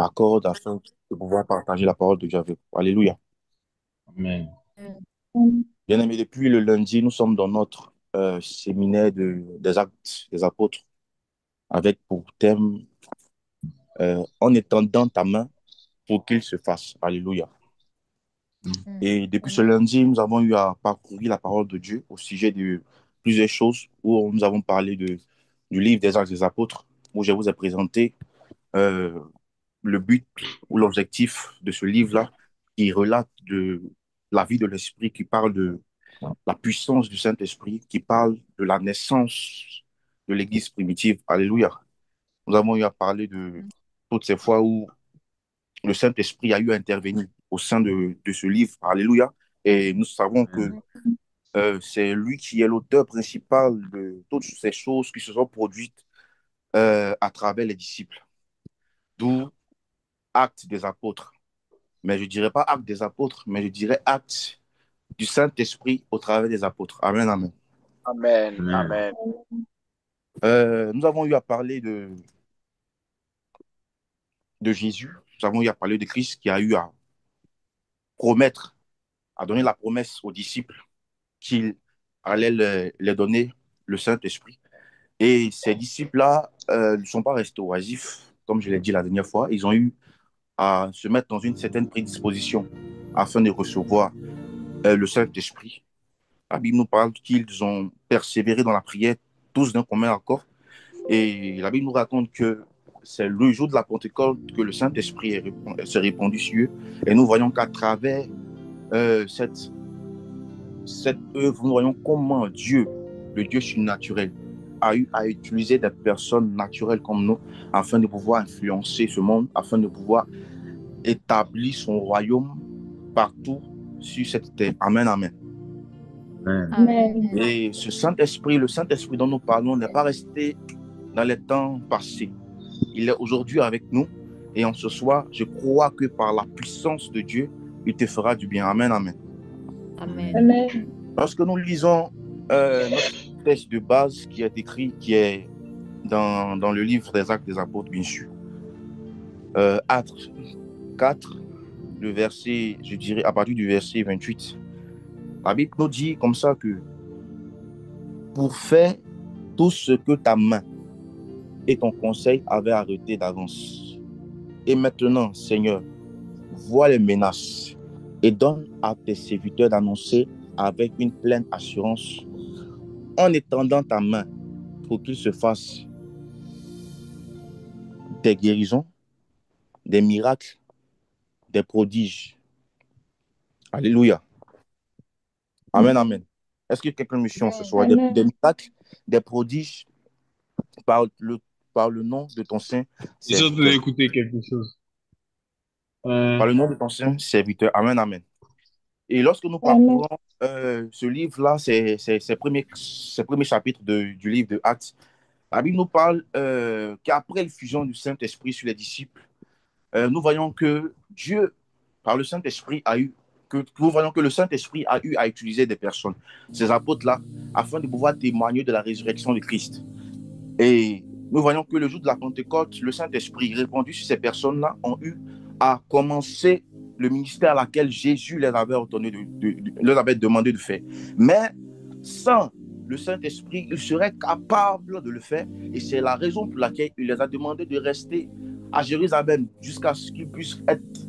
m'accorde afin de pouvoir partager la parole de Dieu avec vous. Alléluia. Amen. Bien aimé, depuis le lundi, nous sommes dans notre séminaire des actes des apôtres avec pour thème en étendant ta main pour qu'il se fasse. Alléluia. Et depuis ce lundi, nous avons eu à parcourir la parole de Dieu au sujet de plusieurs choses où nous avons parlé du livre des actes des apôtres, où je vous ai présenté euh, le but ou l'objectif de ce livre-là qui relate de la vie de l'Esprit, qui parle de la puissance du Saint-Esprit, qui parle de la naissance de l'Église primitive. Alléluia. Nous avons eu à parler de toutes ces fois où le Saint-Esprit a eu à intervenir au sein de ce livre. Alléluia. Et nous savons que c'est lui qui est l'auteur principal de toutes ces choses qui se sont produites à travers les disciples. D'où acte des apôtres. Mais je ne dirais pas acte des apôtres, mais je dirais acte du Saint-Esprit au travers des apôtres. Amen, amen. Amen. Amen. Amen. Nous avons eu à parler de Jésus. Nous avons eu à parler de Christ qui a eu à promettre, à donner la promesse aux disciples qu'il allait les donner le Saint-Esprit. Et ces disciples-là ne sont pas restés oisifs, comme je l'ai dit la dernière fois. Ils ont eu à se mettre dans une certaine prédisposition afin de recevoir le Saint-Esprit. La Bible nous parle qu'ils ont persévéré dans la prière, tous d'un commun accord. Et la Bible nous raconte que c'est le jour de la Pentecôte que le Saint-Esprit s'est répandu sur eux. Et nous voyons qu'à travers cette œuvre, nous voyons comment Dieu, le Dieu surnaturel, a eu à utiliser des personnes naturelles comme nous afin de pouvoir influencer ce monde, afin de pouvoir établir son royaume partout sur cette terre. Amen, amen. Amen. Et ce Saint-Esprit, le Saint-Esprit dont nous parlons, n'est pas resté dans les temps passés. Il est aujourd'hui avec nous. Et en ce soir, je crois que par la puissance de Dieu, il te fera du bien. Amen, amen. Amen. Lorsque nous lisons notre texte de base qui est écrit, qui est dans le livre des Actes des Apôtres, bien sûr, Actes 4, le verset, je dirais, à partir du verset 28, la Bible nous dit comme ça que pour faire tout ce que ta main et ton conseil avaient arrêté d'avance. Et maintenant, Seigneur, vois les menaces et donne à tes serviteurs d'annoncer avec une pleine assurance en étendant ta main pour qu'il se fasse des guérisons, des miracles, des prodiges. Alléluia. Amen, amen. Est-ce que quelqu'un me suit ce soir? Des miracles, des prodiges par le nom de ton saint Je suis en train serviteur. d'écouter quelque chose. Par le nom de ton saint serviteur. Amen, amen. Et lorsque nous Amen. parcourons ce livre-là, c'est premier chapitre du livre de Actes, la Bible nous parle qu'après l'effusion du Saint-Esprit sur les disciples, nous voyons que Dieu, par le Saint-Esprit, nous voyons que le Saint-Esprit a eu à utiliser des personnes, ces apôtres-là, afin de pouvoir témoigner de la résurrection de Christ. Et nous voyons que le jour de la Pentecôte, le Saint-Esprit répandu sur ces personnes-là ont eu à commencer le ministère à laquelle Jésus les avait ordonné leur avait demandé de faire. Mais sans le Saint-Esprit, ils seraient capables de le faire. Et c'est la raison pour laquelle il les a demandé de rester à Jérusalem jusqu'à ce qu'ils puissent être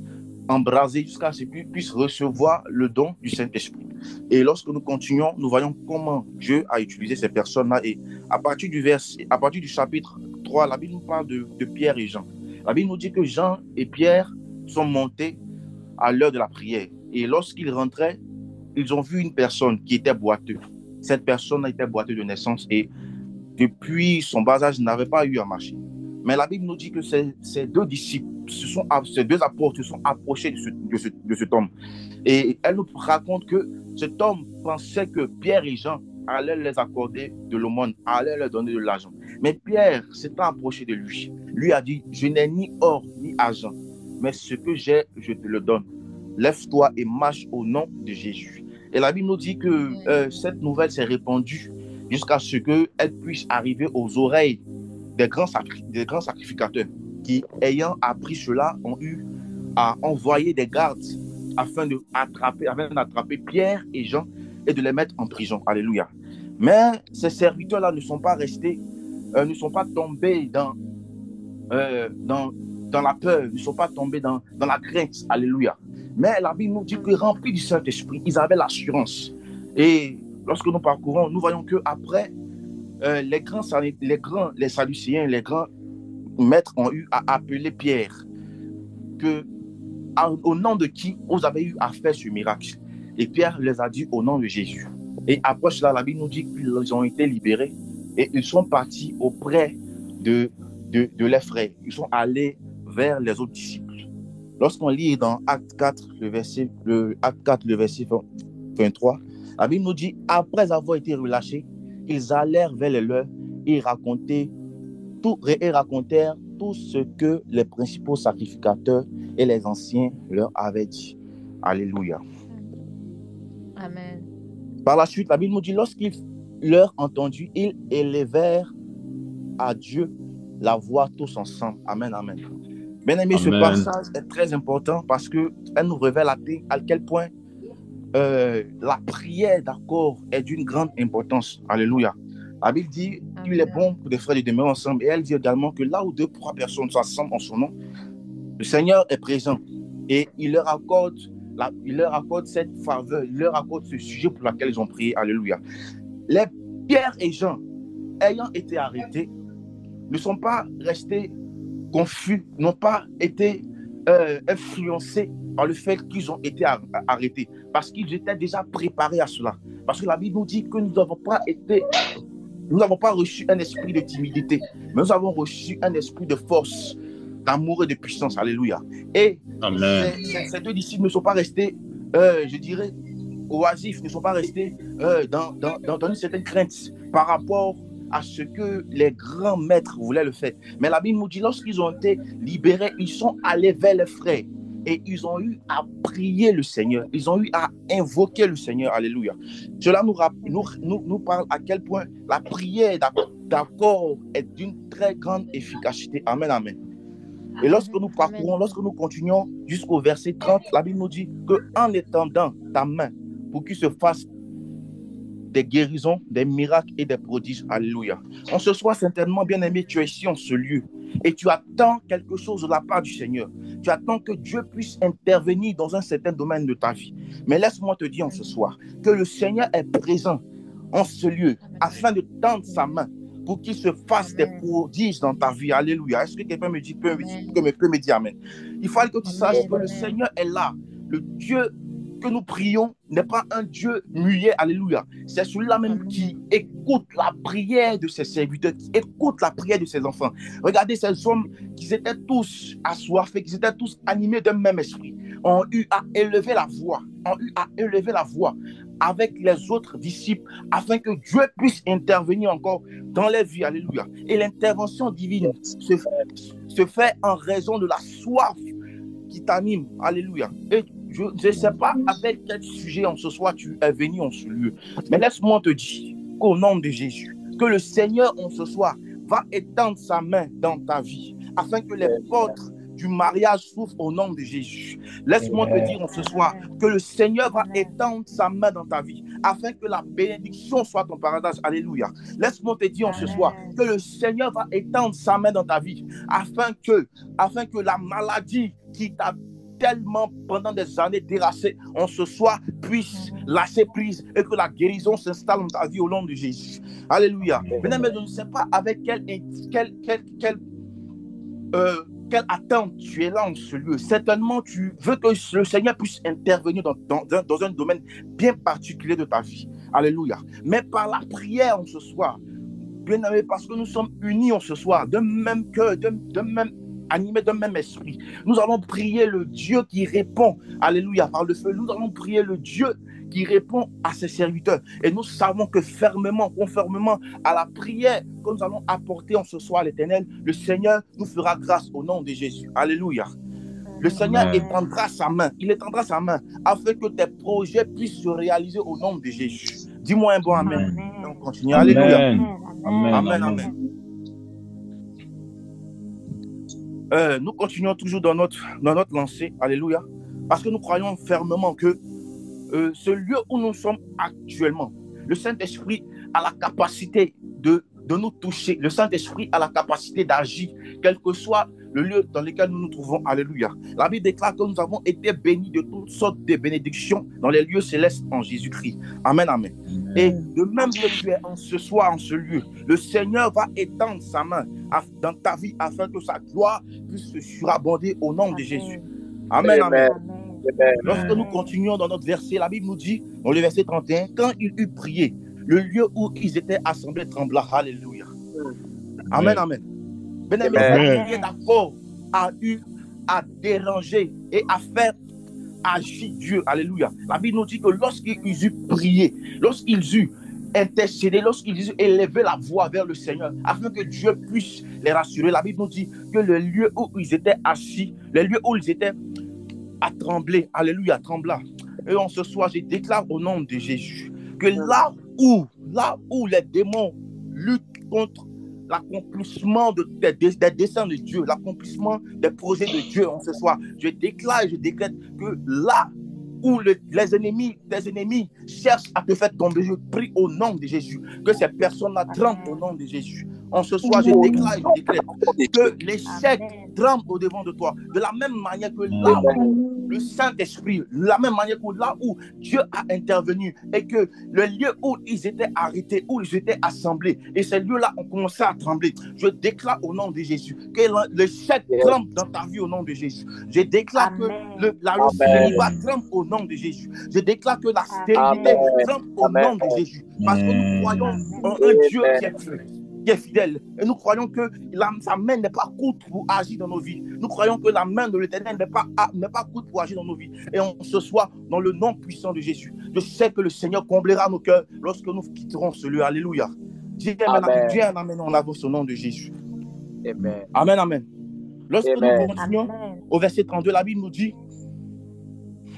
embrasés, jusqu'à ce qu'ils puissent recevoir le don du Saint-Esprit. Et lorsque nous continuons, nous voyons comment Dieu a utilisé ces personnes-là. Et à partir du chapitre 3, la Bible nous parle de Pierre et Jean. La Bible nous dit que Jean et Pierre sont montés à l'heure de la prière. Et lorsqu'ils rentraient, ils ont vu une personne qui était boiteuse. Cette personne était boiteuse de naissance et depuis son bas âge n'avait pas eu à marcher. Mais la Bible nous dit que ces deux disciples, ces deux apôtres se sont approchés de cet homme. Et elle nous raconte que cet homme pensait que Pierre et Jean allaient les accorder de l'aumône, allaient leur donner de l'argent. Mais Pierre s'étant approché de lui, lui a dit, je n'ai ni or ni argent, mais ce que j'ai, je te le donne. Lève-toi et marche au nom de Jésus. Et la Bible nous dit que cette nouvelle s'est répandue jusqu'à ce qu'elle puisse arriver aux oreilles des grands sacrificateurs. qui, ayant appris cela, ont eu à envoyer des gardes afin d'attraper Pierre et Jean et de les mettre en prison. Alléluia. Mais ces serviteurs-là ne sont pas restés, ne sont pas tombés dans la peur, ne sont pas tombés dans la crainte. Alléluia. Mais la Bible nous dit que remplis du Saint-Esprit, ils avaient l'assurance. Et lorsque nous parcourons, nous voyons qu'après, les Sadducéens, les grands maîtres ont eu à appeler Pierre, au nom de qui vous avez eu à faire ce miracle. Et Pierre les a dit au nom de Jésus. Et après cela, la Bible nous dit qu'ils ont été libérés et ils sont partis auprès de leurs frères. Ils sont allés vers les autres disciples. Lorsqu'on lit dans Acte 4, le verset 23, la Bible nous dit, après avoir été relâchés, ils allèrent vers les leurs et racontèrent tout ce que les principaux sacrificateurs et les anciens leur avaient dit. Alléluia. Amen. Par la suite, la Bible nous dit, lorsqu'ils leur entendu, ils élevèrent à Dieu la voix tous ensemble. Amen, amen. Bien aimé, ce passage est très important parce qu'elle nous révèle à quel point la prière, d'accord, est d'une grande importance. Alléluia. La Bible dit qu'il est bon pour des frères de demeurer ensemble. Et elle dit également que là où 2 ou 3 personnes s'assemblent en son nom, le Seigneur est présent. Et il leur accorde cette faveur, il leur accorde ce sujet pour lequel ils ont prié. Alléluia. Les Pierre et Jean, ayant été arrêtés, ne sont pas restés confus, n'ont pas été influencés par le fait qu'ils ont été arrêtés, parce qu'ils étaient déjà préparés à cela. Parce que la Bible nous dit que nous n'avons pas reçu un esprit de timidité, mais nous avons reçu un esprit de force, d'amour et de puissance. Alléluia. Et ces 2 disciples ne sont pas restés, je dirais, oisifs, ne sont pas restés dans une certaine crainte par rapport à ce que les grands maîtres voulaient le faire. Mais la Bible nous dit, lorsqu'ils ont été libérés, ils sont allés vers les frères et ils ont eu à prier le Seigneur. Ils ont eu à invoquer le Seigneur. Alléluia. Cela nous parle à quel point la prière d'accord est d'une très grande efficacité. Amen, amen. Et lorsque nous parcourons, lorsque nous continuons jusqu'au verset 30, la Bible nous dit qu'en étendant ta main pour qu'il se fasse des guérisons, des miracles et des prodiges. Alléluia. En ce soir, certainement, bien-aimé, tu es ici en ce lieu et tu attends quelque chose de la part du Seigneur. Tu attends que Dieu puisse intervenir dans un certain domaine de ta vie. Mais laisse-moi te dire en ce soir que le Seigneur est présent en ce lieu afin de tendre sa main pour qu'il se fasse des prodiges dans ta vie. Alléluia. Est-ce que quelqu'un me dit Amen? Il faut que tu saches que le Seigneur est là. Le Dieu que nous prions n'est pas un Dieu muet. Alléluia. C'est celui-là même qui écoute la prière de ses serviteurs, qui écoute la prière de ses enfants. Regardez ces hommes qui étaient tous assoiffés, qui étaient tous animés d'un même esprit, ont eu à élever la voix, avec les autres disciples afin que Dieu puisse intervenir encore dans les vies. Alléluia. Et l'intervention divine se fait en raison de la soif qui t'anime. Alléluia. Et je ne sais pas avec quel sujet en ce soir tu es venu en ce lieu, mais laisse-moi te dire qu'au nom de Jésus, que le Seigneur en ce soir va étendre sa main dans ta vie afin que les portes du mariage s'ouvrent au nom de Jésus. Laisse-moi te dire en ce soir que le Seigneur va étendre sa main dans ta vie afin que la bénédiction soit ton paradis. Alléluia. Laisse-moi te dire en ce soir que le Seigneur va étendre sa main dans ta vie afin que la maladie qui t'a tellement pendant des années déraciné en ce soir puisse lâcher prise et que la guérison s'installe dans ta vie au nom de Jésus. Alléluia. Maintenant, mais je ne sais pas avec quelle attente tu es là en ce lieu. Certainement, tu veux que le Seigneur puisse intervenir dans un domaine bien particulier de ta vie. Alléluia. Mais par la prière en ce soir, bien aimé, parce que nous sommes unis en ce soir, d'un même cœur, animés d'un même esprit. Nous allons prier le Dieu qui répond, alléluia, par le feu. Nous allons prier le Dieu qui répond à ses serviteurs. Et nous savons que fermement, conformément à la prière que nous allons apporter en ce soir à l'Éternel, le Seigneur nous fera grâce au nom de Jésus. Alléluia. Le Seigneur étendra sa main. Il étendra sa main afin que tes projets puissent se réaliser au nom de Jésus. Dis-moi un bon amen. On continue. Alléluia. Amen. Amen. Amen. nous continuons toujours dans notre lancée. Alléluia. Parce que nous croyons fermement que ce lieu où nous sommes actuellement, le Saint-Esprit a la capacité de nous toucher. Le Saint-Esprit a la capacité d'agir, quel que soit le lieu dans lequel nous nous trouvons. Alléluia. La Bible déclare que nous avons été bénis de toutes sortes de bénédictions dans les lieux célestes en Jésus-Christ. Amen, amen. Et de même que tu es en ce soir, en ce lieu, le Seigneur va étendre sa main dans ta vie afin que sa gloire puisse se surabonder au nom de Jésus. Amen, amen. Lorsque nous continuons dans notre verset, la Bible nous dit, dans le verset 31, quand il eut prié, le lieu où ils étaient assemblés trembla. Alléluia. Amen, amen. Bien-aimé, rien d'accord a eu à déranger et à faire agir Dieu. Alléluia. La Bible nous dit que lorsqu'ils eurent prié, lorsqu'ils eurent intercédé, lorsqu'ils eurent élevé la voix vers le Seigneur, afin que Dieu puisse les rassurer, la Bible nous dit que le lieu où ils étaient assis, le lieu où ils étaient à trembler, alléluia, trembla. Et en ce soir, je déclare au nom de Jésus que là où les démons luttent contre l'accomplissement des desseins de Dieu, l'accomplissement des projets de Dieu en ce soir, je déclare et je décrète que là où les ennemis, tes ennemis cherchent à te faire tomber, je prie au nom de Jésus, que ces personnes-là tremblent au nom de Jésus. En ce soir, je déclare et je décrète que l'échec tremble au-devant de toi. De la même manière que là où le Saint-Esprit, de la même manière que là où Dieu a intervenu et que le lieu où ils étaient arrêtés, où ils étaient assemblés, et ces lieux-là ont commencé à trembler, je déclare au nom de Jésus que l'échec tremble dans ta vie au nom de Jésus. Je déclare que la célibat tremble au nom de Jésus. Je déclare que la stérilité tremble au nom de Jésus. Parce que nous croyons en un Dieu qui est fidèle. Et nous croyons que sa main n'est pas courte pour agir dans nos vies. Nous croyons que la main de l'Éternel n'est pas courte pour agir dans nos vies. Et ce soir, dans le nom puissant de Jésus, je sais que le Seigneur comblera nos cœurs lorsque nous quitterons ce lieu. Alléluia. Dieu un amen en avance au nom de Jésus. Amen. Amen, amen. Lorsque nous continuons au verset 32, la Bible nous dit,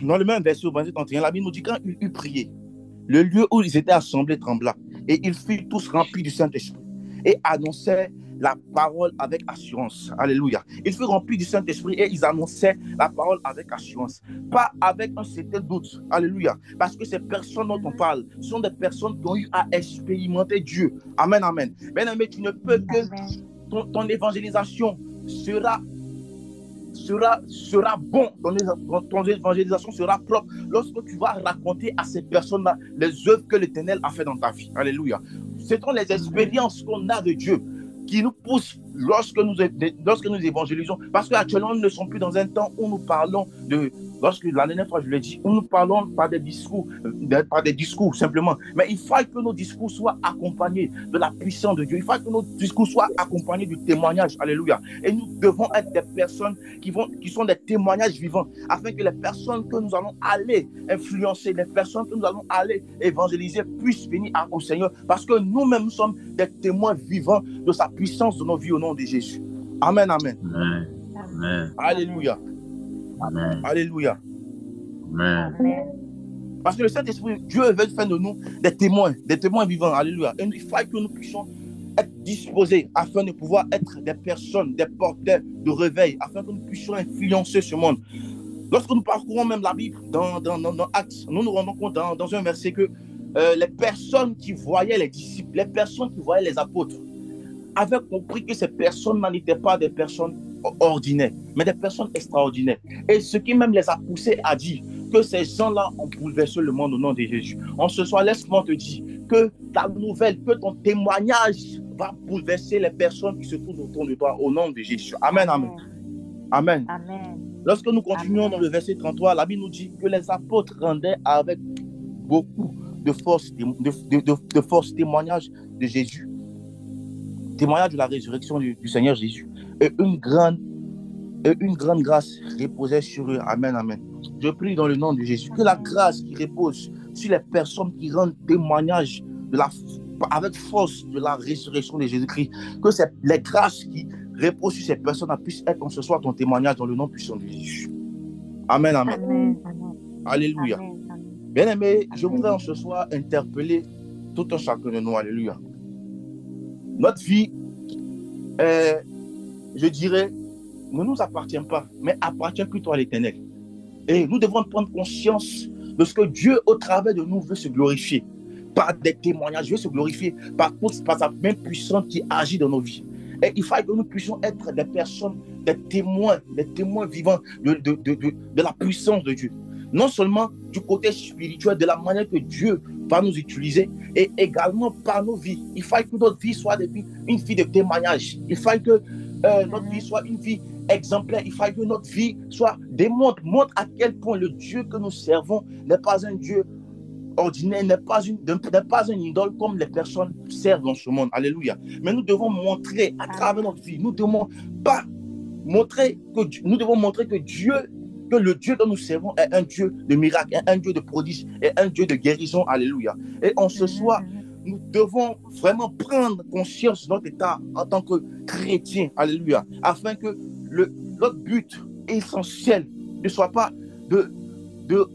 dans le même verset au verset 31, la Bible nous dit quand il eut prié, le lieu où ils étaient assemblés trembla, et ils furent tous remplis du Saint-Esprit et annonçaient la parole avec assurance. Alléluia. Ils furent remplis du Saint-Esprit et ils annonçaient la parole avec assurance. Pas avec un certain doute. Alléluia. Parce que ces personnes dont on parle sont des personnes qui ont eu à expérimenter Dieu. Amen, amen. Bien-aimé, tu ne peux que ton évangélisation sera bon, ton évangélisation sera propre lorsque tu vas raconter à ces personnes-là les œuvres que l'Éternel a fait dans ta vie. Alléluia. Ce sont les expériences qu'on a de Dieu qui nous poussent lorsque nous évangélisons. Parce qu'actuellement, nous ne sommes plus dans un temps où nous parlons de... Lorsque la dernière fois, je l'ai dit, où nous parlons par des discours simplement. Mais il faut que nos discours soient accompagnés de la puissance de Dieu. Il faut que nos discours soient accompagnés du témoignage. Alléluia. Et nous devons être des personnes qui sont des témoignages vivants, afin que les personnes que nous allons aller influencer, les personnes que nous allons aller évangéliser puissent venir au Seigneur. Parce que nous-mêmes sommes des témoins vivants de sa puissance de nos vies au nom de Jésus. Amen, amen. Amen. Amen. Alléluia. Amen. Alléluia. Amen. Parce que le Saint-Esprit, Dieu veut faire de nous des témoins vivants. Alléluia. Et il faut que nous puissions être disposés afin de pouvoir être des personnes, des porteurs de réveil, afin que nous puissions influencer ce monde. Lorsque nous parcourons même la Bible dans Actes, nous nous rendons compte dans un verset que les personnes qui voyaient les disciples, les personnes qui voyaient les apôtres, avaient compris que ces personnes-là n'étaient pas des personnes ordinaires, mais des personnes extraordinaires. Et ce qui même les a poussés à dire que ces gens-là ont bouleversé le monde au nom de Jésus. En ce soir, laisse-moi te dire que ta nouvelle, que ton témoignage va bouleverser les personnes qui se trouvent autour de toi au nom de Jésus. Amen, amen. Amen. Amen. Lorsque nous continuons dans le verset 33, la Bible nous dit que les apôtres rendaient avec beaucoup de force témoignage de Jésus. Témoignage de la résurrection du Seigneur Jésus. Et une grande grâce reposait sur eux. Amen, amen. Je prie dans le nom de Jésus que la grâce qui repose sur les personnes qui rendent témoignage avec force de la résurrection de Jésus-Christ, que les grâces qui reposent sur ces personnes puissent être en ce soir ton témoignage dans le nom puissant de Jésus. Amen, amen. Amen. Alléluia. Bien aimé, je voudrais en ce soir interpeller tout un chacun de nous. Alléluia. Notre vie, je dirais, ne nous appartient pas, mais appartient plutôt à l'Éternel. Et nous devons prendre conscience de ce que Dieu, au travers de nous, veut se glorifier. Par des témoignages, veut se glorifier par sa main puissante qui agit dans nos vies. Et il faut que nous puissions être des personnes, des témoins vivants de la puissance de Dieu. Non seulement du côté spirituel, de la manière que Dieu va nous utiliser, et également par nos vies. Il faut que notre vie soit une vie de témoignage. Il faut que notre vie soit une vie exemplaire. Il faut que notre vie soit montre à quel point le Dieu que nous servons n'est pas un Dieu ordinaire, n'est pas un idole comme les personnes servent dans ce monde. Alléluia. Mais nous devons montrer à travers notre vie, nous devons montrer que Dieu, que le Dieu que nous servons est un Dieu de miracles, un Dieu de prodiges, et un Dieu de guérison. Alléluia. Et en ce soir, nous devons vraiment prendre conscience de notre état en tant que chrétien. Alléluia. Afin que notre but essentiel ne soit pas de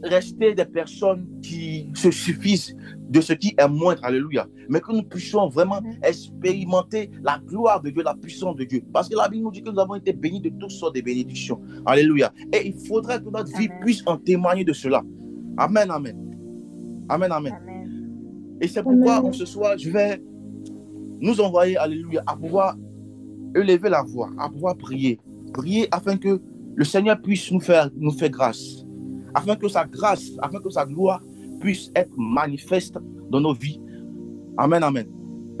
rester des personnes qui se suffisent de ce qui est moindre, alléluia, mais que nous puissions vraiment expérimenter la gloire de Dieu, la puissance de Dieu, parce que la Bible nous dit que nous avons été bénis de toutes sortes de bénédictions, alléluia, et il faudrait que notre vie puisse en témoigner de cela. Amen, amen, amen, amen. Et c'est pourquoi en ce soir, je vais nous envoyer, alléluia, à pouvoir élever la voix, à pouvoir prier afin que le Seigneur puisse nous faire grâce, afin que sa grâce, afin que sa gloire puisse être manifeste dans nos vies. Amen, amen.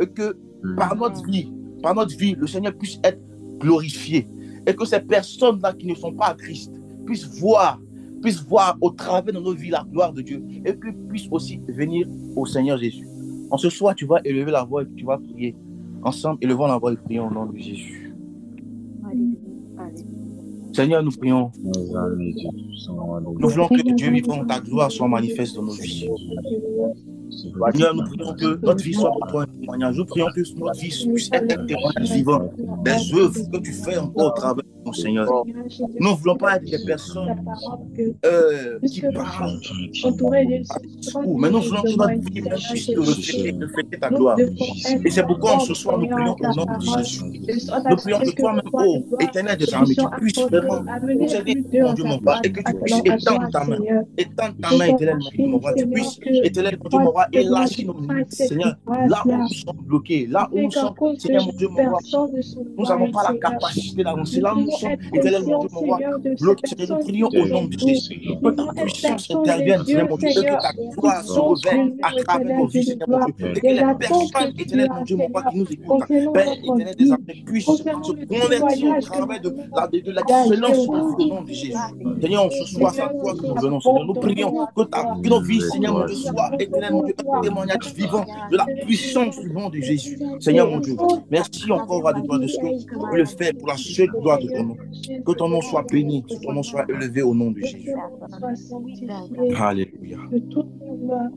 Et que par notre vie, le Seigneur puisse être glorifié. Et que ces personnes-là qui ne sont pas à Christ puissent voir au travers de nos vies la gloire de Dieu. Et que puissent aussi venir au Seigneur Jésus. En ce soir, tu vas élever la voix et tu vas prier. Ensemble, élevons la voix et prions au nom de Jésus. Seigneur, nous prions. Nous voulons que Dieu vivant, ta gloire soit manifeste dans nos vies. Seigneur, nous prions que notre vie soit pour toi un témoignage. Nous prions que notre vie puisse être un témoignage vivant des œuvres que tu fais encore au travers de ton Seigneur. Nous ne voulons pas être des personnes qui parlent, mais nous voulons que notre vie puisse refléter ta gloire. Et c'est pourquoi ce soir nous prions au nom de Jésus. Nous prions que toi-même, ô Éternel des armées, tu puisses vraiment nous aider, mon Dieu, mon Père, et que tu puisses étendre ta main, Éternel, mon Dieu, mon Père, tu puisses, Éternel, mon Dieu, mon Père, élargir nos limites, Seigneur, là où nous sommes bloqués, là où nous sommes, Seigneur, mon Dieu, mon Père, nous n'avons pas la capacité d'avancer, là où nous sommes, Éternel, mon Dieu, mon Père, bloqués, Seigneur, nous prions au nom de Jésus, que ta puissance intervienne, Seigneur, mon Dieu, et que ta gloire se révèle à travers nos vies, Seigneur, mon Dieu, et que les personnes, Éternel, mon Dieu, mon Père, qui nous écoutent, Père, Éternel, des armées, puissent se convertir au travers de l'excellence au nom de Jésus. Seigneur, ce soir, c'est à toi que nous venons, Seigneur, nous prions que nos vies, Seigneur, mon Dieu, soient, Éternel, mon Dieu, un témoignage vivant de la puissance du nom de Jésus. Seigneur, mon Dieu, merci encore à toi de ce que tu le fais pour la seule gloire de ton nom. Que ton nom soit béni, que ton nom soit élevé au nom de Jésus. Alléluia.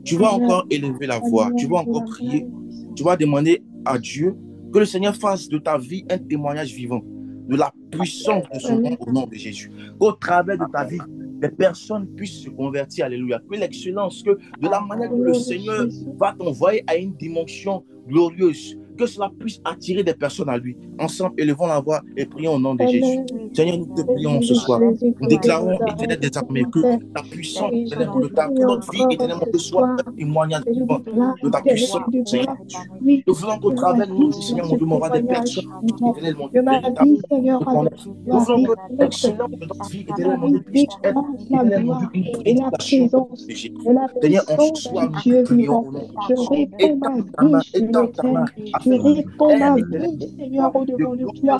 Tu vas encore élever la voix, tu vas encore prier, tu vas demander à Dieu que le Seigneur fasse de ta vie un témoignage vivant de la puissance de son nom au nom de Jésus. Qu'au travers de ta vie, les personnes puissent se convertir, alléluia. Que l'excellence, que de la manière que le Seigneur va t'envoyer à une dimension glorieuse, que cela puisse attirer des personnes à lui. Ensemble, élevons la voix et prions au nom de Jésus. Seigneur, nous te prions ce soir. Nous déclarons, Éternel des armées, que ta puissance, Éternel, que notre vie, Éternel, soit un témoignage de ta puissance, Seigneur. Nous voulons qu'au travers de nous, Seigneur, mon Dieu, m'aura des personnes, Éternel, mon Dieu, nous voulons que l'excellence de notre vie, Éternel, mon Dieu, puisse être, Éternel, mon Dieu, une prédication de Jésus. Seigneur, en ce soir, nous te prions au nom de Jésus. Étends ta main, tu réponds ma vie, Seigneur, au-devant de toi,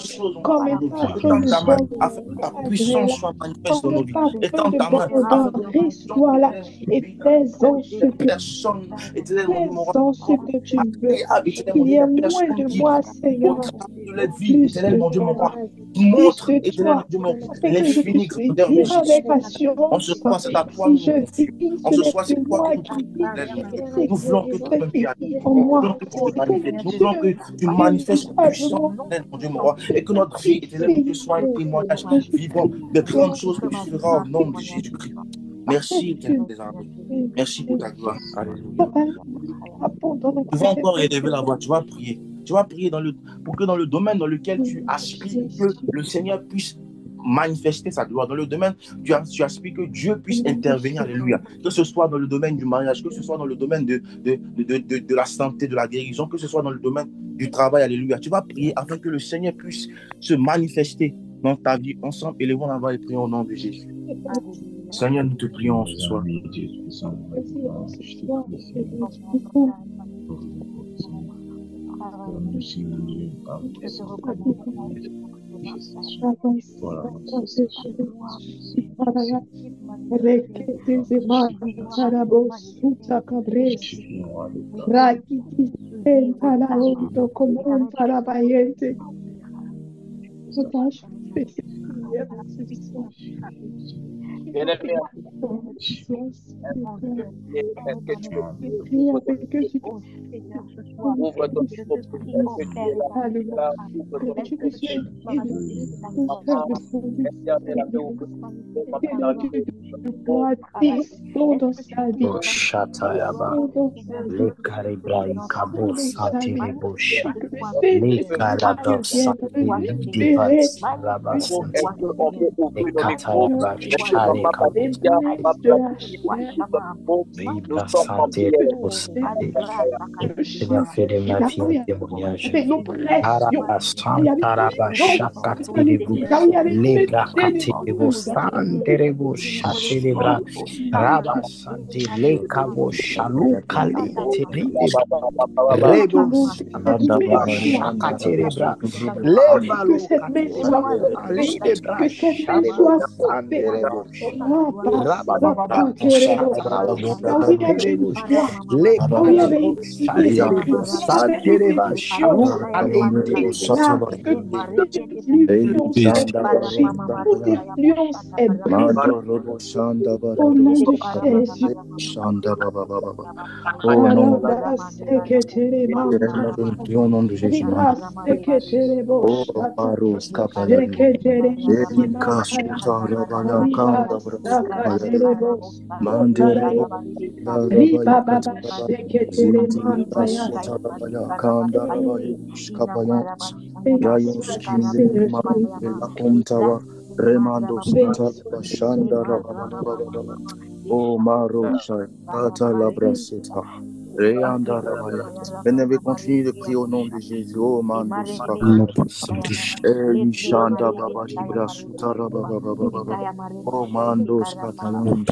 comme afin que ta puissance soit manifeste dans nos vies. Étends ta main, reste-toi là et fais-en ce que tu veux. Il y a moins de moi, Seigneur, plus de toi, afin que je puisse dire avec assurance, on se croit, c'est à toi, on se croit, c'est toi qui nous voulons que tu nous voulons que tu manifestes puissance, mon Dieu, mon roi, et que notre vie, Éternel, soit un témoignage vivant de grandes choses que tu feras au nom de Jésus-Christ. Merci, Éternel des armées. Merci pour ta gloire. Alléluia. Tu vas encore élever la voix, tu vas prier. Tu vas prier pour que dans le domaine dans lequel tu aspires, que le Seigneur puisse manifester sa gloire. Dans le domaine, tu aspires que Dieu puisse intervenir, alléluia. Que ce soit dans le domaine du mariage, que ce soit dans le domaine de la santé, de la guérison, que ce soit dans le domaine du travail, alléluia. Tu vas prier afin que le Seigneur puisse se manifester dans ta vie. Ensemble, élevons la voix et prions au nom de Jésus. Seigneur, nous te prions ce soir. Fait de ma vie un témoignage. Au nom de Jésus. Oh, Marosha, Tata Labraseta, Reanda Rabaya. Venez continuer de prier au nom de Jésus. Oh, Mandos, Elishanda Baba Shibra Sutara Baba Baba. Oh, Mandos, Catalan,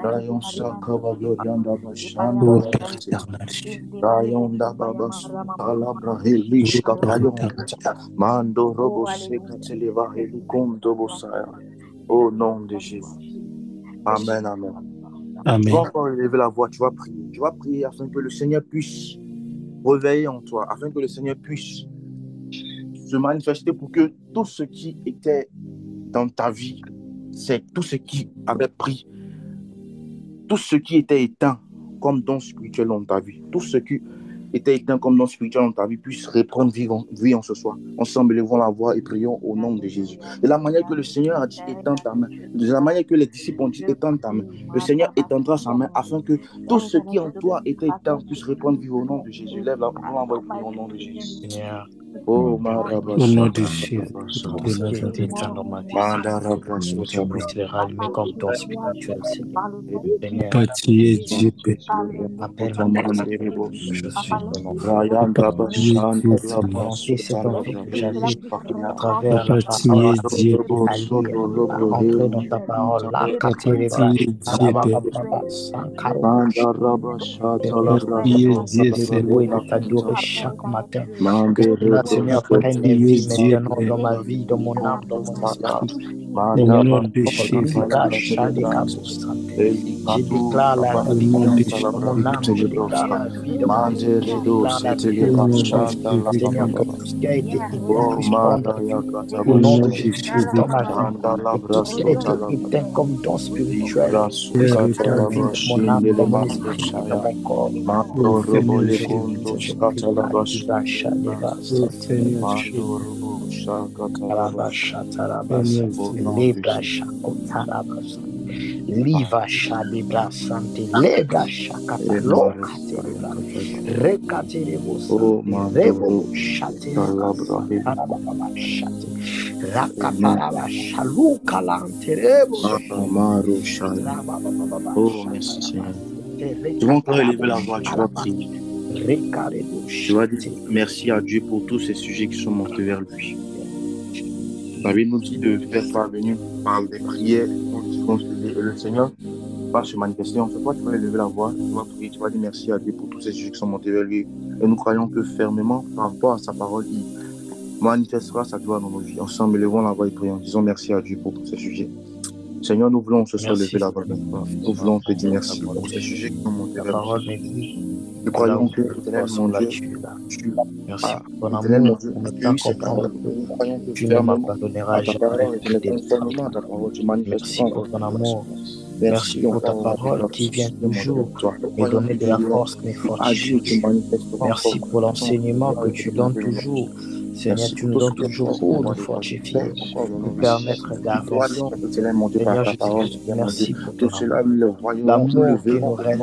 Rayon Sakaba Glorianda Bashanda, Rayonda Baba Alabra Helish Kapayon, Mando Robo Sekateleva Helikum Dobosaya. Au nom de Jésus. Amen, amen. Amen. Tu vas encore élever la voix, tu vas prier. Tu vas prier afin que le Seigneur puisse réveiller en toi, afin que le Seigneur puisse se manifester pour que tout ce qui était dans ta vie, c'est tout ce qui avait pris, tout ce qui était éteint comme don spirituel dans ta vie, tout ce qui était éteint comme don spirituel dans ta vie puisse reprendre vie en ce soir. Ensemble, élevons la voix et prions au nom de Jésus. De la manière que le Seigneur a dit étends ta main, de la manière que les disciples ont dit étends ta main, le Seigneur étendra sa main afin que tout ce qui en toi était éteint puisse reprendre vie au nom de Jésus. Lève la voix et prions au nom de Jésus. Seigneur, Oh, Marabas, Au nom de Jésus. tout ce qui était éteint dans ma vie, que tu puisses le rallumer comme ton spirituel, Seigneur. Seigneur, Pâtier Dieu, appelle-moi, je suis dans mon volonté, c'est envie que j'avais à travers la parole, à lire, à entrer dans ta parole, là, t'adorer chaque matin. Seigneur, prenne vie maintenant dans ma vie, dans mon âme, dans mon esprit. Au nom de Jésus. Je déclare la vie dans mon âme, je déclare la vie dans mon esprit, je déclare la vie dans mon âme. Seigneur, que tout ce qui a été éteint puisse prendre au nom de Jésus dans ma vie. Et tout ce qui a été éteint comme don spirituel, puisse reprendre vie dans mon âme, dans mon esprit, dans mon corps. Liva Shadebra Sante Lebra Shakata Lokate Lebra Rekate Lebo Sante Rebo Shate Lebra Shate Rakataraba Shaluka Lante Rebo Oh, merci Seigneur. Nous allons encore élever la voix, tu vas prier. Tu vas dire merci à Dieu pour tous ces sujets qui sont montés vers lui. La Bible nous dit de faire parvenir par des prières et le Seigneur va se manifester. En ce moment, tu vas élever la voix, tu vas prier, tu vas dire merci à Dieu pour tous ces sujets qui sont montés vers lui. Et nous croyons que fermement, par rapport à sa parole, il manifestera sa gloire dans nos vies. Ensemble, élevons la voix et prions. Disons merci à Dieu pour tous ces sujets. Seigneur, nous voulons ce soir lever la voix. Nous voulons te dire merci pour ces sujets qui sont montés vers nous. Nous croyons que l'éternel, mon Dieu, tu merci pour ton l'éternel, mon amour, Dieu, pour nous tu faire sais comprendre nous croyons que que tu ne fermement m'abandonneras à ta jamais. parole, éternel, fermement à ta parole, tu Merci manifesteras pour ton amour. Merci Merci pour ta parole qui vient toujours me donner de la force, me fortifier. Merci pour l'enseignement que tu donnes toujours. Seigneur, tu nous donnes toujours pour nous fortifier, nous permettre d'avancer. Seigneur Jésus, merci pour ton amour. L'amour qui nous relève,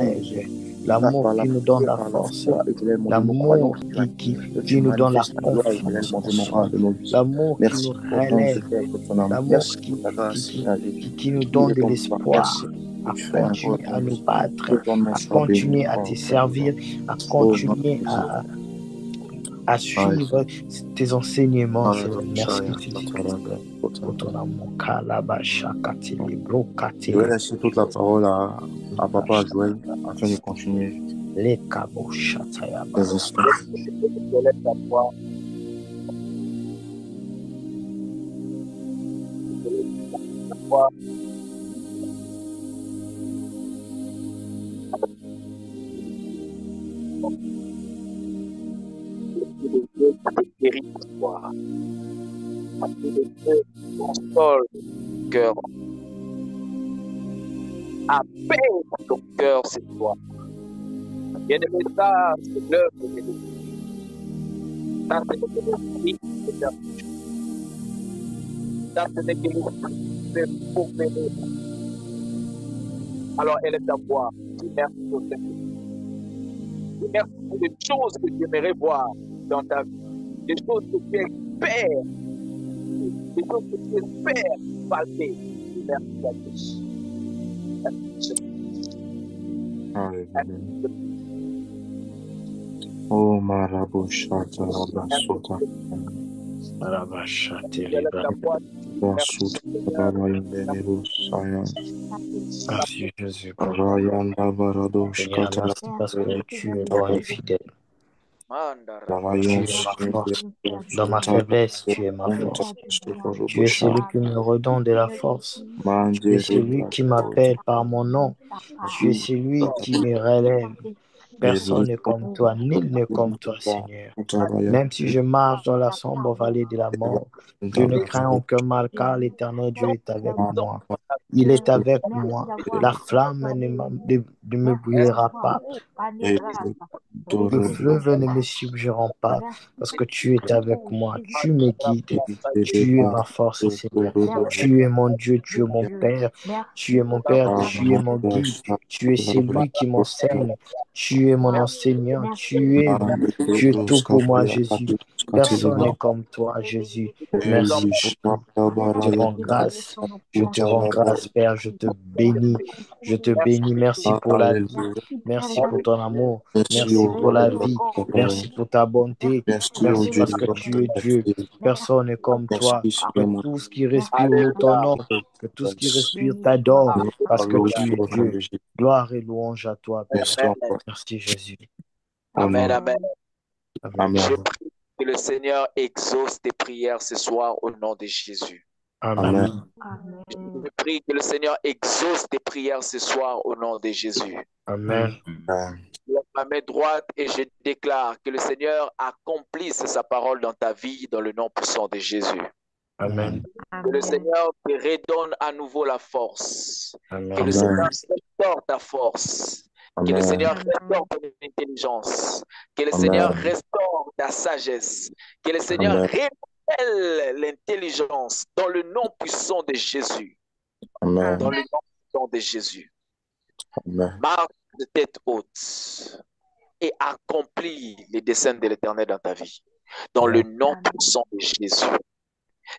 l'amour qui nous donne la force, l'amour qui nous donne la confiance en soi, l'amour qui nous relève, l'amour qui nous donne de l'espoir à continuer à nous battre, à continuer à te servir, à continuer à suivre tes enseignements. Merci Jésus pour ton amour. Je vais laisser toute la parole à Papa Joël afin de continuer. Les cabos chatayaba. Console cœur. Appelle ton cœur, c'est toi. Bien-aimé, ça, c'est l'œuvre de Dieu. Ça, c'est l'esprit de Dieu. Ça, c'est l'esprit pour m'aider. Alors, elle est à voir. Dis merci au Seigneur. Dis merci pour les choses que tu aimerais voir dans ta vie. Des choses que tu espères. Des choses que tu espères palper. Dis merci à Dieu. Oh, Maraboshata, Rabasota, Rabashate, Rabasota, merci Jésus. Rayanda Baradosh, Seigneur, merci parce que tu es bon et fidèle. Tu es ma force. Dans ma faiblesse, tu es ma force. Tu es celui qui me redonne de la force. Tu es celui qui m'appelle par mon nom. Tu es celui qui me relève. Personne n'est comme toi, nul n'est comme toi, Seigneur. Même si je marche dans la sombre vallée de la mort, je ne crains aucun mal car l'Éternel Dieu est avec moi. Il est avec moi. La flamme ne me brûlera pas. Le fleuve ne me subjuguera pas parce que tu es avec moi. Tu me guides. Tu es ma force, Seigneur. Tu es mon Dieu. Tu es mon Père. Tu es mon Père. Tu es mon guide. Tu es celui qui m'enseigne. Tu es mon enseignant. Tu es tout pour moi, Jésus. Personne n'est comme toi, Jésus. Merci pour tout. Je te rends grâce. Je te rends grâce, Père. Je te bénis. Je te bénis. Merci pour la vie. Merci pour ton amour. Merci pour la vie. Merci pour ta bonté. Merci parce que tu es Dieu. Personne n'est comme toi. Que tout ce qui respire loue ton nom. Que tout ce qui respire t'adore. Parce que tu es Dieu. Gloire et louange à toi, Père. Merci Jésus. Amen, amen. Amen. Je prie que le Seigneur exauce tes prières ce soir au nom de Jésus. Amen. Je prie que le Seigneur exauce tes prières ce soir au nom de Jésus. Amen. Je lève ma main droite et je déclare que le Seigneur accomplisse sa parole dans ta vie dans le nom puissant de Jésus. Amen. Que le Seigneur te redonne à nouveau la force. Amen. Que le Seigneur restaure ta force. Que le Seigneur restaure ton intelligence. Que le Seigneur restaure ta sagesse. Que le Seigneur révèle l'intelligence dans le nom puissant de Jésus. Amen. Dans le nom sang de Jésus. Amen. Marche de tête haute et accomplis les desseins de l'Éternel dans ta vie. Dans le nom puissant de Jésus.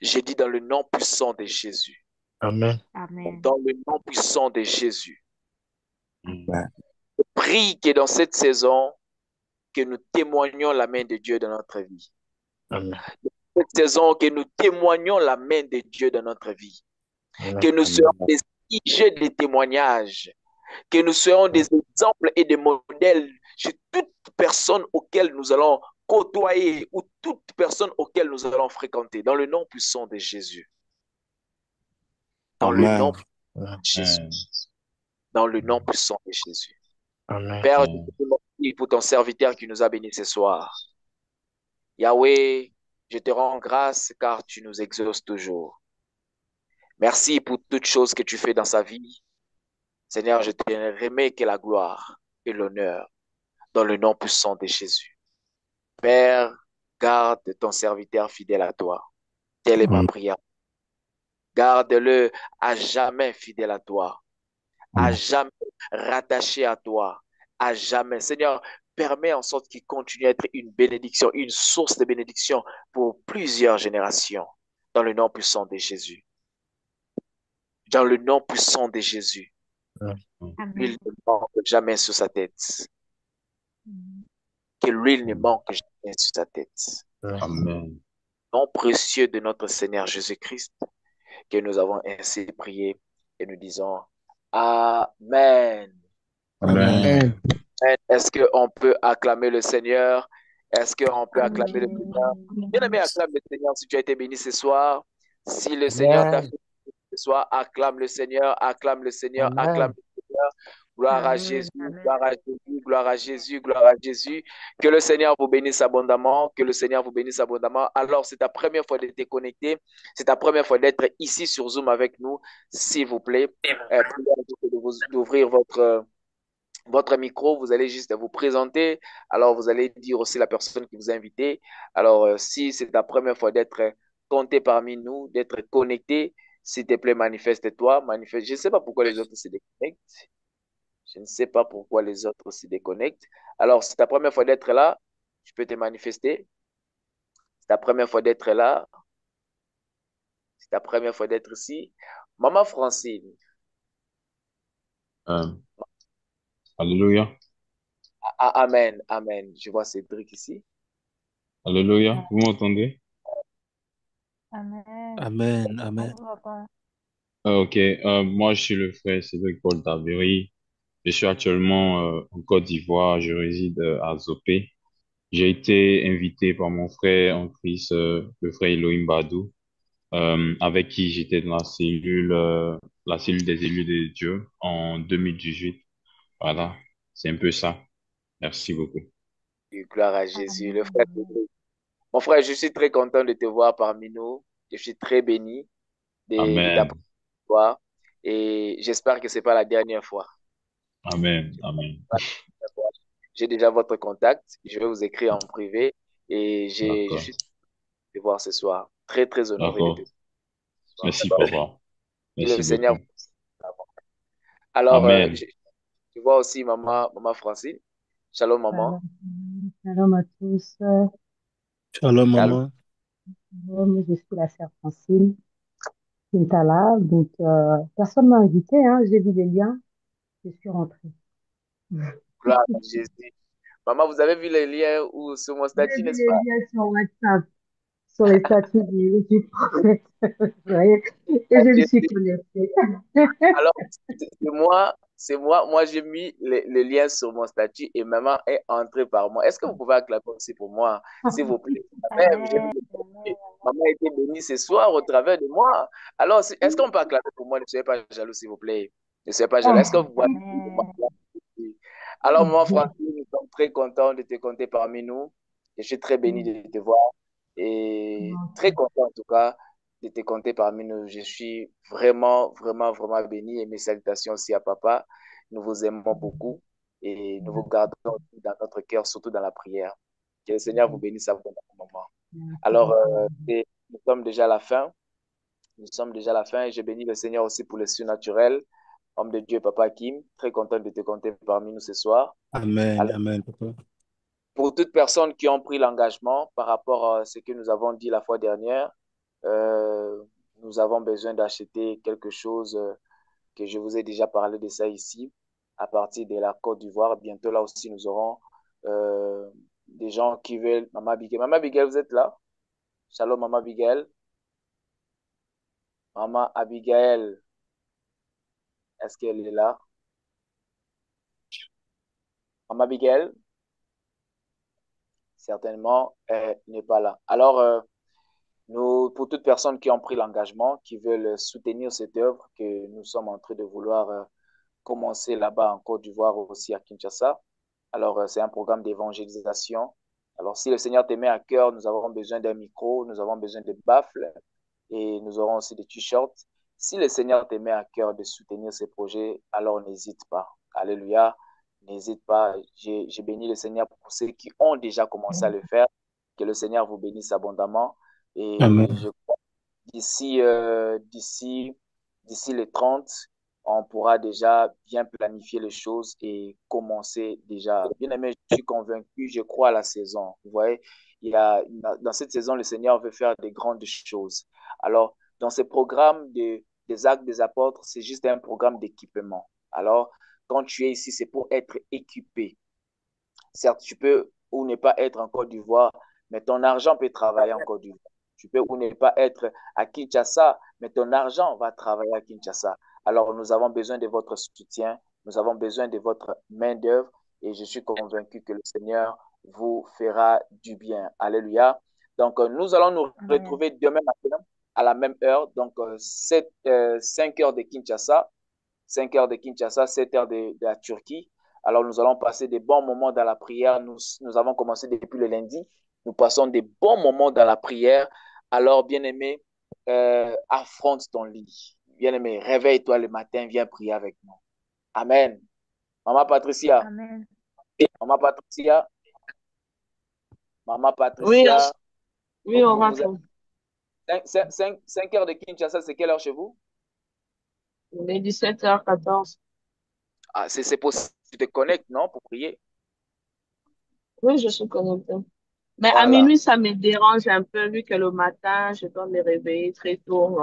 J'ai dit dans le nom puissant de Jésus. Amen. Amen. Dans le nom puissant de Jésus. Amen. Je prie que dans cette saison, que nous témoignions la main de Dieu dans notre vie. Amen. Cette saison, que nous témoignions la main de Dieu dans notre vie. Amen. Que nous soyons des sujets de témoignages. Que nous soyons des exemples et des modèles chez toute personne auquel nous allons côtoyer ou toute personne auquel nous allons fréquenter. Dans le nom puissant de Jésus. Dans le Amen. nom puissant de Jésus. Dans le nom puissant de Jésus. Amen. Père, je te remercie pour ton serviteur qui nous a bénis ce soir. Yahweh, je te rends grâce car tu nous exauces toujours. Merci pour toutes choses que tu fais dans sa vie. Seigneur, je te remets que la gloire et l'honneur dans le nom puissant de Jésus. Père, garde ton serviteur fidèle à toi. Telle est ma prière. Garde-le à jamais fidèle à toi. À jamais rattaché à toi. À jamais. Seigneur, permets en sorte qu'il continue à être une bénédiction, une source de bénédiction pour plusieurs générations. Dans le nom puissant de Jésus. Dans le nom puissant de Jésus. L'huile ne manque jamais sur sa tête. Que l'huile ne manque jamais sur sa tête. Amen. Nom précieux de notre Seigneur Jésus-Christ, que nous avons ainsi prié et nous disons Amen. Amen. Est-ce qu'on peut acclamer le Seigneur? Est-ce qu'on peut acclamer le Seigneur? Bien aimé, acclame le Seigneur si tu as été béni ce soir. Si le Seigneur t'a fait ce soir, acclame le Seigneur, acclame le Seigneur, acclame le Seigneur. Gloire à Jésus, gloire à Jésus, gloire à Jésus, gloire à Jésus. Que le Seigneur vous bénisse abondamment, que le Seigneur vous bénisse abondamment. Alors, c'est ta première fois d'être connecté, c'est ta première fois d'être ici sur Zoom avec nous, s'il vous plaît. Priez d'ouvrir votre micro, vous allez juste vous présenter. Alors, vous allez dire aussi la personne qui vous a invité. Alors, si c'est ta première fois d'être compté parmi nous, d'être connecté, s'il te plaît, manifeste-toi. Je ne sais pas pourquoi les autres se déconnectent. Je ne sais pas pourquoi les autres se déconnectent. Alors, c'est ta première fois d'être là, tu peux te manifester. C'est ta première fois d'être là. C'est ta première fois d'être ici. Maman Francine. Alléluia. Amen, amen. Je vois Cédric ici. Alléluia. Vous m'entendez? Amen. Amen. Amen. Ok. Moi, je suis le frère Cédric Paul Tabéry. Je suis actuellement en Côte d'Ivoire. Je réside à Zopé. J'ai été invité par mon frère en Christ, le frère Elohim Badou, avec qui j'étais dans la cellule des élus de Dieu en 2018. Voilà, c'est un peu ça. Merci beaucoup. Gloire à Jésus. Le frère Cédric. Mon frère, je suis très content de te voir parmi nous. Je suis très béni de ta Amen. voir et j'espère que ce n'est pas la dernière fois. Amen. Amen. J'ai déjà votre contact. Je vais vous écrire en privé et je D'accord. suis de voir ce soir. Très, très honoré de D'accord. te voir. Merci, D'accord. papa. Que Merci le Seigneur beaucoup. Alors, Amen. je vois aussi maman Francine. Shalom, maman. Shalom à tous. Shalom, maman. Je suis la sœur Francine Quintala. Donc, personne m'a invité, hein. J'ai vu les liens. Je suis rentrée. Gloire à Jésus. Maman, vous avez vu les liens ou sur mon J'ai statut, vu n'est-ce les pas? liens sur WhatsApp, sur les statuts du prophète. Vous voyez. Et je me suis connectée. Alors, moi j'ai mis le lien sur mon statut et maman est entrée par moi. Est-ce que vous pouvez acclamer aussi pour moi, s'il vous plaît? Même, maman a été bénie ce soir au travers de moi. Alors, est-ce qu'on peut acclamer pour moi? Ne soyez pas jaloux, s'il vous plaît. Ne soyez pas jaloux. Est-ce que vous pouvez acclamer pour moi? Alors, moi, Francine, nous sommes très contents de te compter parmi nous. Je suis très béni de te voir et très content en tout cas de te compter parmi nous. Je suis vraiment, vraiment, vraiment béni et mes salutations aussi à papa. Nous vous aimons beaucoup et nous vous gardons dans notre cœur, surtout dans la prière. Que le Seigneur vous bénisse à vous dans ce moment. Alors, nous sommes déjà à la fin. Nous sommes déjà à la fin et je bénis le Seigneur aussi pour le surnaturel. Homme de Dieu, Papa Kim, très content de te compter parmi nous ce soir. Amen, Alors, amen, papa. pour toutes personnes qui ont pris l'engagement par rapport à ce que nous avons dit la fois dernière, euh, nous avons besoin d'acheter quelque chose que je vous ai déjà parlé de ça ici, à partir de la Côte d'Ivoire. Bientôt là aussi, nous aurons des gens qui veulent. Maman Abigail. Maman Abigail, vous êtes là? Shalom, Maman Abigail. Maman Abigail, est-ce qu'elle est là? Maman Abigail, certainement, elle n'est pas là. Alors, nous, pour toutes personnes qui ont pris l'engagement, qui veulent soutenir cette œuvre que nous sommes en train de vouloir commencer là-bas en Côte d'Ivoire, aussi à Kinshasa. Alors, c'est un programme d'évangélisation. Alors, si le Seigneur te met à cœur, nous avons besoin d'un micro, nous avons besoin de baffles et nous aurons aussi des t-shirts. Si le Seigneur te met à cœur de soutenir ces projets, alors n'hésite pas. Alléluia. N'hésite pas. J'ai béni le Seigneur pour ceux qui ont déjà commencé à le faire. Que le Seigneur vous bénisse abondamment. Et Amen. je crois d'ici d'ici les 30, on pourra déjà bien planifier les choses et commencer déjà. Bien aimé, je suis convaincu, je crois à la saison. Vous voyez, dans cette saison, le Seigneur veut faire des grandes choses. Alors, dans ce programme des actes des apôtres, c'est juste un programme d'équipement. Alors, quand tu es ici, c'est pour être équipé. Certes, tu peux ou ne pas être en Côte d'Ivoire, mais ton argent peut travailler en Côte d'Ivoire. Tu peux ou ne pas être à Kinshasa, mais ton argent va travailler à Kinshasa. Alors, nous avons besoin de votre soutien, nous avons besoin de votre main-d'œuvre et je suis convaincu que le Seigneur vous fera du bien. Alléluia. Donc, nous allons nous retrouver demain matin à la même heure, donc 5 heures de Kinshasa, 5 heures de Kinshasa, 7 heures de la Turquie. Alors, nous allons passer des bons moments dans la prière. Nous avons commencé depuis le lundi. Nous passons des bons moments dans la prière. Alors, bien-aimé, affronte ton lit. Bien-aimé, réveille-toi le matin, viens prier avec nous. Amen. Maman Patricia. Amen. Maman Patricia. Maman Oui, Patricia. oui, on va Vous faire. 5 heures de Kinshasa, c'est quelle heure chez vous? Il est 17h14. Ah, c'est possible. Tu te connectes, non, pour prier? Oui, je suis connectée. Mais à Voilà. minuit, ça me dérange un peu vu que le matin, je dois me réveiller très tôt.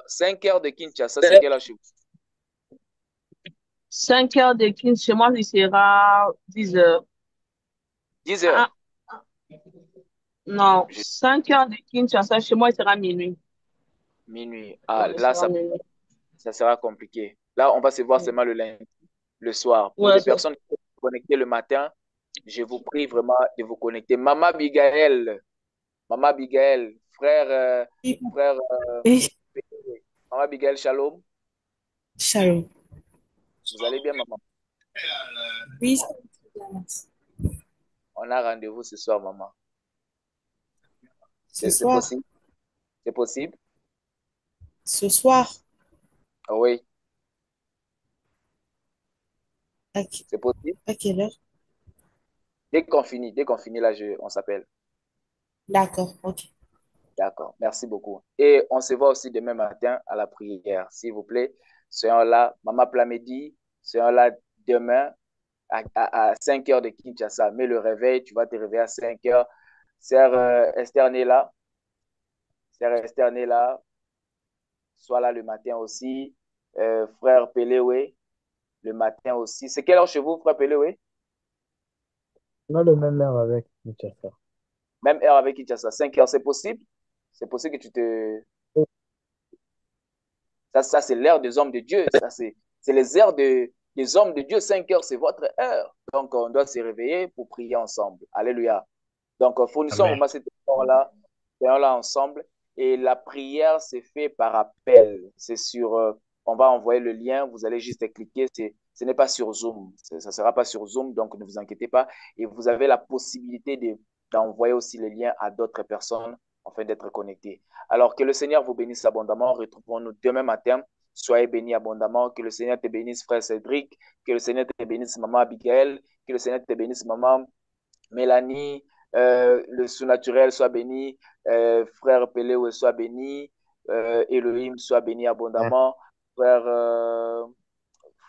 5 heures de Kinshasa, c'est quelle heure chez vous? 5 heures de Kinshasa, chez moi, il sera 10 heures. 10 heures. Ah, non, Je- 5 heures de Kinshasa, chez moi, il sera minuit. Minuit. Chez Ah, moi, il là, sera minuit. ça sera compliqué. Là, on va se voir seulement le lundi, le soir. Pour Ouais, les personnes qui sont connectées le matin, je vous prie vraiment de vous connecter. Maman Abigail, frère, Oui, Maman Abigail, shalom. shalom. Vous allez bien, maman? Oui, ça va très bien, merci. On a rendez-vous ce soir, maman. Ce C'est soir, possible? C'est possible? ce soir, Ah oui, à, c'est possible. à quelle heure? Dès qu'on finit là, on s'appelle. D'accord, ok. D'accord, merci beaucoup. Et on se voit aussi demain matin à la prière, s'il vous plaît. Soyons là, Maman Plamedi, soyons là demain à 5 heures de Kinshasa. Mets le réveil, tu vas te réveiller à 5 heures. Sœur Esther Nela, Sœur Esther Nela, sois là le matin aussi. Frère Péléoué, le matin aussi. C'est quelle heure chez vous, frère Péléoué? On a le même heure avec Kinshasa. Même heure avec Kinshasa, 5 heures, c'est possible? C'est possible que tu te... Ça c'est l'heure des hommes de Dieu. C'est les heures des hommes de Dieu. 5 heures, c'est votre heure. Donc, on doit se réveiller pour prier ensemble. Alléluia. Donc, fournissons Amen. vraiment cet effort-là. Prions-là ensemble. Et la prière, c'est fait par appel. C'est sur, on va envoyer le lien. Vous allez juste cliquer. Ce n'est pas sur Zoom. Ça ne sera pas sur Zoom. Donc, ne vous inquiétez pas. Et vous avez la possibilité d'envoyer aussi le lien à d'autres personnes afin d'être connectés. Alors, que le Seigneur vous bénisse abondamment. Retrouvons-nous demain matin. Soyez bénis abondamment. Que le Seigneur te bénisse, frère Cédric. Que le Seigneur te bénisse, maman Abigail. Que le Seigneur te bénisse, maman Mélanie. Le surnaturel soit béni. Frère Péléo soit béni. Elohim soit béni abondamment. Frère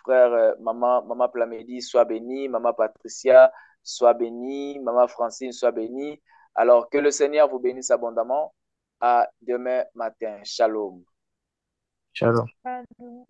frère, maman Plamedi, sois bénie. Maman Patricia, sois bénie. Maman Francine, sois bénie. Alors, que le Seigneur vous bénisse abondamment. À demain matin. Shalom. Shalom. Pardon.